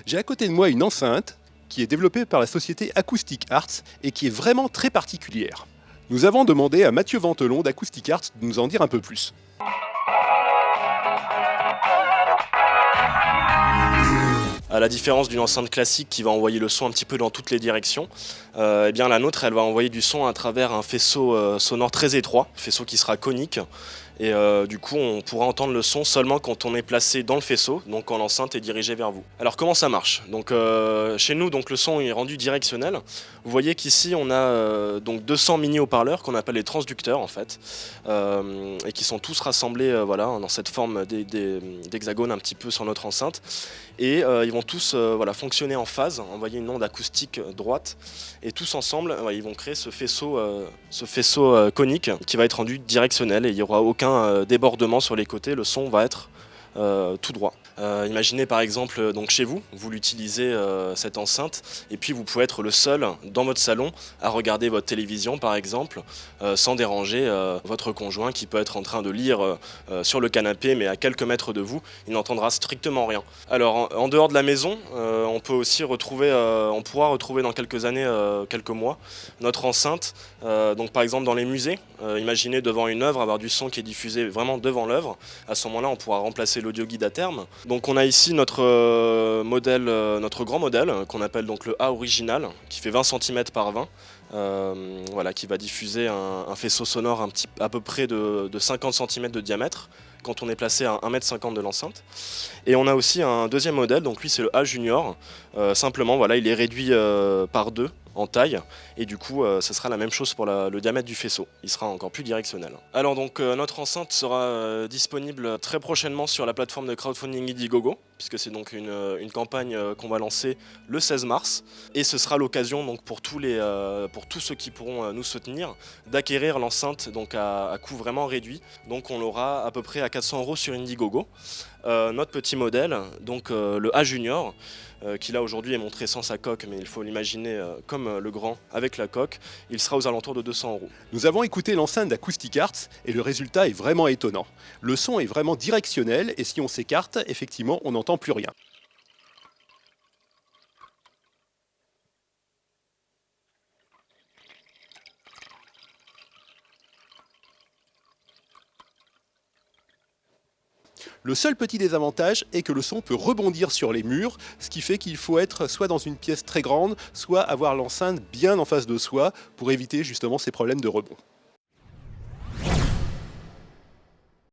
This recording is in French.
J'ai à côté de moi une enceinte qui est développée par la société Acoustic Arts et qui est vraiment très particulière. Nous avons demandé à Mathieu Ventelon d'Acoustic Arts de nous en dire un peu plus. À la différence d'une enceinte classique qui va envoyer le son un petit peu dans toutes les directions, eh bien la nôtre elle va envoyer du son à travers un faisceau sonore très étroit, faisceau qui sera conique. Et du coup on pourra entendre le son seulement quand on est placé dans le faisceau, donc quand l'enceinte est dirigée vers vous. Alors comment ça marche? Donc chez nous donc, le son est rendu directionnel. Vous voyez qu'ici on a donc 200 mini haut-parleurs qu'on appelle les transducteurs en fait, et qui sont tous rassemblés voilà, dans cette forme d'hexagone un petit peu sur notre enceinte. Et ils vont tous voilà, fonctionner en phase, envoyer une onde acoustique droite, et tous ensemble ils vont créer ce faisceau conique qui va être rendu directionnel, et il n'y aura aucun débordement sur les côtés, le son va être tout droit. Imaginez par exemple donc chez vous, vous l'utilisez cette enceinte, et puis vous pouvez être le seul dans votre salon à regarder votre télévision par exemple, sans déranger votre conjoint qui peut être en train de lire sur le canapé, mais à quelques mètres de vous, il n'entendra strictement rien. Alors en dehors de la maison, on peut aussi retrouver, on pourra retrouver dans quelques années, quelques mois, notre enceinte. Donc par exemple dans les musées, imaginez devant une œuvre avoir du son qui est diffusé vraiment devant l'œuvre. À ce moment-là, on pourra remplacer l'audio guide à terme. Donc on a ici notre modèle, notre grand modèle qu'on appelle donc le A original, qui fait 20 cm par 20. Voilà, qui va diffuser un faisceau sonore à peu près de 50 cm de diamètre quand on est placé à 1,50 m de l'enceinte. Et on a aussi un deuxième modèle, donc lui c'est le A Junior. Simplement voilà, il est réduit par 2 en taille, et du coup ce sera la même chose pour le diamètre du faisceau, il sera encore plus directionnel. Alors donc notre enceinte sera disponible très prochainement sur la plateforme de crowdfunding Indiegogo, puisque c'est donc une campagne qu'on va lancer le 16 mars, et ce sera l'occasion donc pour tous ceux qui pourront nous soutenir d'acquérir l'enceinte donc à coût vraiment réduit. Donc on l'aura à peu près à 400 € sur Indiegogo. Notre petit modèle, donc le A Junior, qui là aujourd'hui est montré sans sa coque, mais il faut l'imaginer comme le grand avec la coque, il sera aux alentours de 200 €. Nous avons écouté l'enceinte d'Acoustic Arts et le résultat est vraiment étonnant. Le son est vraiment directionnel et si on s'écarte, effectivement, on n'entend plus rien. Le seul petit désavantage est que le son peut rebondir sur les murs, ce qui fait qu'il faut être soit dans une pièce très grande, soit avoir l'enceinte bien en face de soi pour éviter justement ces problèmes de rebond.